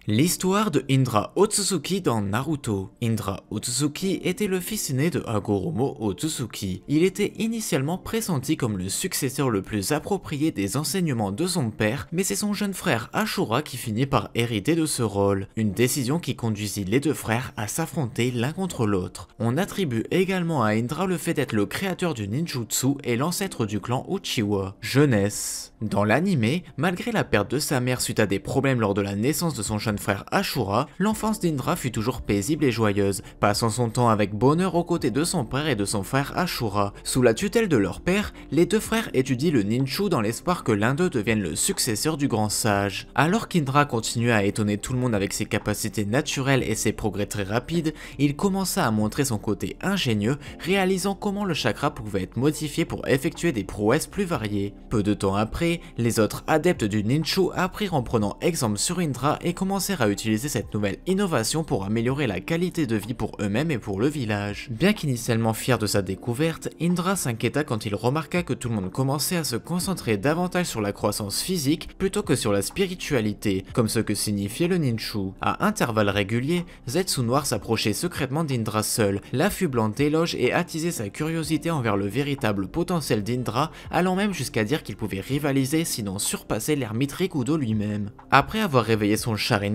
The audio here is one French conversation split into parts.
L'histoire de Indra Otsutsuki dans Naruto. Indra Otsutsuki était le fils aîné de Hagoromo Otsutsuki. Il était initialement pressenti comme le successeur le plus approprié des enseignements de son père, mais c'est son jeune frère Ashura qui finit par hériter de ce rôle. Une décision qui conduisit les deux frères à s'affronter l'un contre l'autre. On attribue également à Indra le fait d'être le créateur du ninjutsu et l'ancêtre du clan Uchiwa. Jeunesse. Dans l'anime, malgré la perte de sa mère suite à des problèmes lors de la naissance de son jeune frère Ashura, l'enfance d'Indra fut toujours paisible et joyeuse, passant son temps avec bonheur aux côtés de son père et de son frère Ashura. Sous la tutelle de leur père, les deux frères étudient le ninju dans l'espoir que l'un d'eux devienne le successeur du grand sage. Alors qu'Indra continuait à étonner tout le monde avec ses capacités naturelles et ses progrès très rapides, il commença à montrer son côté ingénieux, réalisant comment le chakra pouvait être modifié pour effectuer des prouesses plus variées. Peu de temps après, les autres adeptes du ninju apprirent en prenant exemple sur Indra et commencèrent à utiliser cette nouvelle innovation pour améliorer la qualité de vie pour eux-mêmes et pour le village. Bien qu'initialement fier de sa découverte, Indra s'inquiéta quand il remarqua que tout le monde commençait à se concentrer davantage sur la croissance physique plutôt que sur la spiritualité, comme ce que signifiait le ninju. À intervalles réguliers, Zetsu Noir s'approchait secrètement d'Indra seul, l'affublant d'éloges et attisait sa curiosité envers le véritable potentiel d'Indra, allant même jusqu'à dire qu'il pouvait rivaliser sinon surpasser l'ermite Rikudo lui-même. Après avoir réveillé son Sharingan,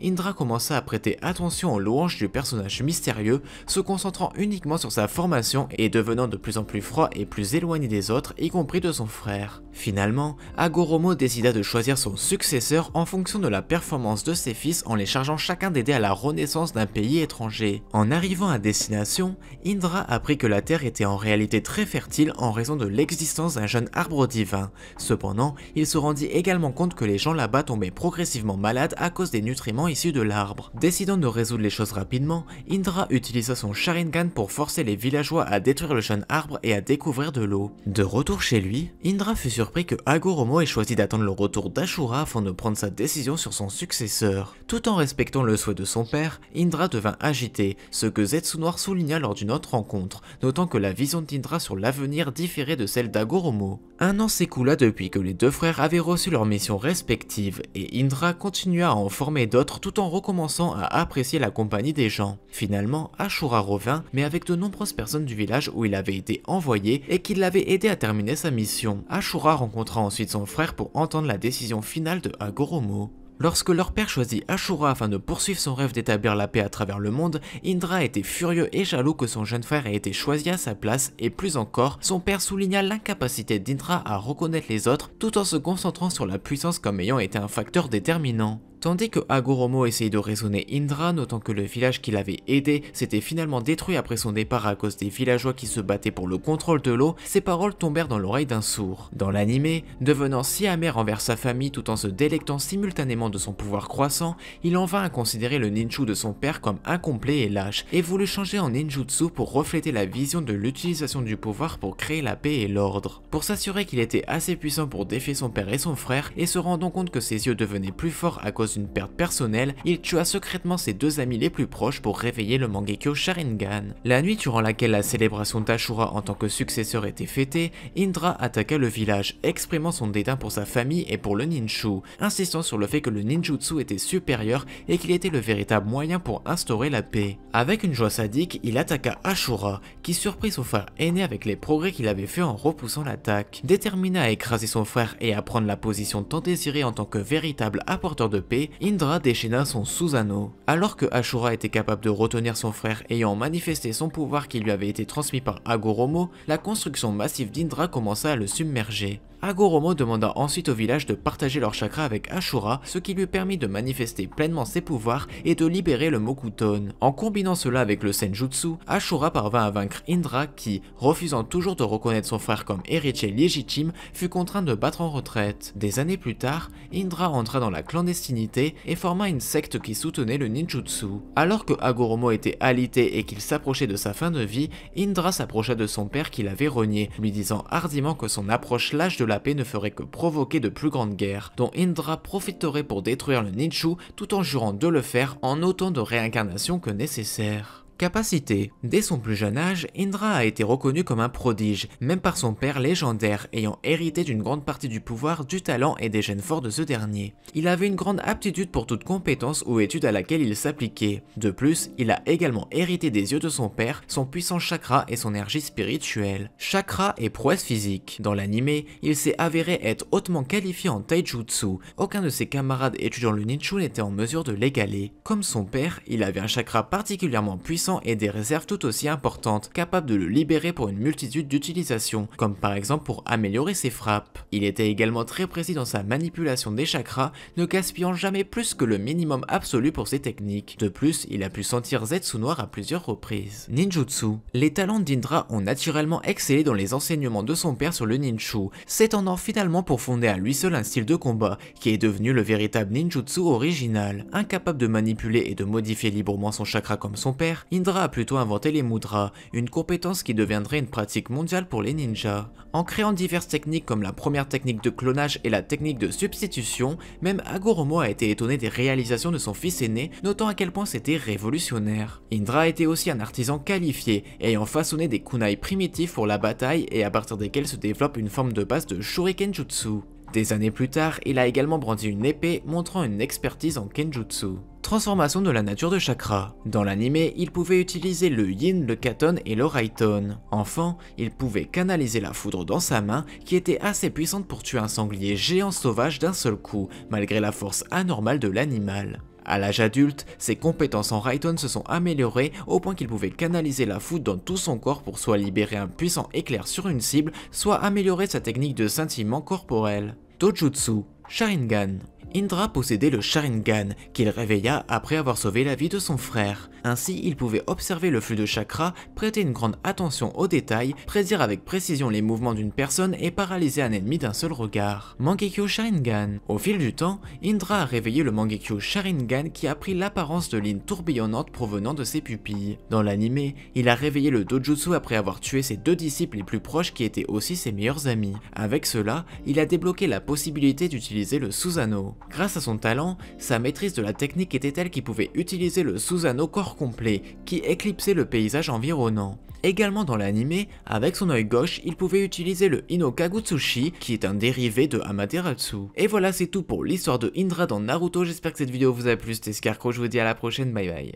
Indra commença à prêter attention aux louanges du personnage mystérieux, se concentrant uniquement sur sa formation et devenant de plus en plus froid et plus éloigné des autres, y compris de son frère. Finalement, Hagoromo décida de choisir son successeur en fonction de la performance de ses fils en les chargeant chacun d'aider à la renaissance d'un pays étranger. En arrivant à destination, Indra apprit que la terre était en réalité très fertile en raison de l'existence d'un jeune arbre divin. Cependant, il se rendit également compte que les gens là-bas tombaient progressivement malades à cause des nutriments issus de l'arbre. Décidant de résoudre les choses rapidement, Indra utilisa son Sharingan pour forcer les villageois à détruire le jeune arbre et à découvrir de l'eau. De retour chez lui, Indra fut surpris que Hagoromo ait choisi d'attendre le retour d'Ashura afin de prendre sa décision sur son successeur. Tout en respectant le souhait de son père, Indra devint agité, ce que Zetsu Noir souligna lors d'une autre rencontre, notant que la vision d'Indra sur l'avenir différait de celle d'Hagoromo. Un an s'écoula depuis que les deux frères avaient reçu leurs missions respectives et Indra continua à en former d'autres tout en recommençant à apprécier la compagnie des gens. Finalement, Ashura revint, mais avec de nombreuses personnes du village où il avait été envoyé et qui l'avaient aidé à terminer sa mission. Ashura rencontra ensuite son frère pour entendre la décision finale de Hagoromo. Lorsque leur père choisit Ashura afin de poursuivre son rêve d'établir la paix à travers le monde, Indra était furieux et jaloux que son jeune frère ait été choisi à sa place et plus encore, son père souligna l'incapacité d'Indra à reconnaître les autres tout en se concentrant sur la puissance comme ayant été un facteur déterminant. Tandis que Hagoromo essayait de raisonner Indra, notant que le village qui l'avait aidé s'était finalement détruit après son départ à cause des villageois qui se battaient pour le contrôle de l'eau, ses paroles tombèrent dans l'oreille d'un sourd. Dans l'anime, devenant si amer envers sa famille tout en se délectant simultanément de son pouvoir croissant, il en vint à considérer le ninju de son père comme incomplet et lâche, et voulut changer en ninjutsu pour refléter la vision de l'utilisation du pouvoir pour créer la paix et l'ordre. Pour s'assurer qu'il était assez puissant pour défier son père et son frère, et se rendant compte que ses yeux devenaient plus forts à cause d'une perte personnelle, il tua secrètement ses deux amis les plus proches pour réveiller le Mangekyo Sharingan. La nuit durant laquelle la célébration d'Ashura en tant que successeur était fêtée, Indra attaqua le village, exprimant son dédain pour sa famille et pour le ninju, insistant sur le fait que le ninjutsu était supérieur et qu'il était le véritable moyen pour instaurer la paix. Avec une joie sadique, il attaqua Ashura, qui surprit son frère aîné avec les progrès qu'il avait fait en repoussant l'attaque. Déterminé à écraser son frère et à prendre la position tant désirée en tant que véritable apporteur de paix, Indra déchaîna son Susanoo. Alors que Ashura était capable de retenir son frère ayant manifesté son pouvoir qui lui avait été transmis par Hagoromo, la construction massive d'Indra commença à le submerger. Hagoromo demanda ensuite au village de partager leur chakra avec Ashura, ce qui lui permit de manifester pleinement ses pouvoirs et de libérer le Mokuton. En combinant cela avec le Senjutsu, Ashura parvint à vaincre Indra qui, refusant toujours de reconnaître son frère comme héritier légitime, fut contraint de battre en retraite. Des années plus tard, Indra entra dans la clandestinité et forma une secte qui soutenait le ninjutsu. Alors que Hagoromo était alité et qu'il s'approchait de sa fin de vie, Indra s'approcha de son père qui l'avait renié, lui disant hardiment que son approche lâche de la paix ne ferait que provoquer de plus grandes guerres, dont Indra profiterait pour détruire le ninju tout en jurant de le faire en autant de réincarnations que nécessaire. Capacité. Dès son plus jeune âge, Indra a été reconnu comme un prodige, même par son père légendaire, ayant hérité d'une grande partie du pouvoir, du talent et des gènes forts de ce dernier. Il avait une grande aptitude pour toute compétence ou étude à laquelle il s'appliquait. De plus, il a également hérité des yeux de son père, son puissant chakra et son énergie spirituelle. Chakra et prouesse physique. Dans l'anime, il s'est avéré être hautement qualifié en taijutsu. Aucun de ses camarades étudiant le ninju n'était en mesure de l'égaler. Comme son père, il avait un chakra particulièrement puissant et des réserves tout aussi importantes, capables de le libérer pour une multitude d'utilisations, comme par exemple pour améliorer ses frappes. Il était également très précis dans sa manipulation des chakras, ne gaspillant jamais plus que le minimum absolu pour ses techniques. De plus, il a pu sentir Zetsu noir à plusieurs reprises. Ninjutsu. Les talents d'Indra ont naturellement excellé dans les enseignements de son père sur le ninju, s'étendant finalement pour fonder à lui seul un style de combat, qui est devenu le véritable ninjutsu original. Incapable de manipuler et de modifier librement son chakra comme son père, Indra a plutôt inventé les mudras, une compétence qui deviendrait une pratique mondiale pour les ninjas. En créant diverses techniques comme la première technique de clonage et la technique de substitution, même Hagoromo a été étonné des réalisations de son fils aîné, notant à quel point c'était révolutionnaire. Indra était aussi un artisan qualifié, ayant façonné des kunai primitifs pour la bataille et à partir desquels se développe une forme de base de Shuriken Jutsu. Des années plus tard, il a également brandi une épée, montrant une expertise en Kenjutsu. Transformation de la nature de chakra. Dans l'anime, il pouvait utiliser le yin, le katon et le raiton. Enfant, il pouvait canaliser la foudre dans sa main, qui était assez puissante pour tuer un sanglier géant sauvage d'un seul coup, malgré la force anormale de l'animal. À l'âge adulte, ses compétences en Raiton se sont améliorées au point qu'il pouvait canaliser la foudre dans tout son corps pour soit libérer un puissant éclair sur une cible, soit améliorer sa technique de scintillement corporel. Dojutsu, Sharingan. Indra possédait le Sharingan, qu'il réveilla après avoir sauvé la vie de son frère. Ainsi, il pouvait observer le flux de chakra, prêter une grande attention aux détails, prédire avec précision les mouvements d'une personne et paralyser un ennemi d'un seul regard. Mangekyo Sharingan. Au fil du temps, Indra a réveillé le Mangekyo Sharingan qui a pris l'apparence de lignes tourbillonnantes provenant de ses pupilles. Dans l'anime, il a réveillé le Dojutsu après avoir tué ses deux disciples les plus proches qui étaient aussi ses meilleurs amis. Avec cela, il a débloqué la possibilité d'utiliser le Susanoo. Grâce à son talent, sa maîtrise de la technique était telle qu'il pouvait utiliser le Susanoo corps complet, qui éclipsait le paysage environnant. Également dans l'anime, avec son œil gauche, il pouvait utiliser le Hinokagutsushi, qui est un dérivé de Amaterasu. Et voilà, c'est tout pour l'histoire de Indra dans Naruto, j'espère que cette vidéo vous a plu, c'était Scarecrow, je vous dis à la prochaine, bye bye.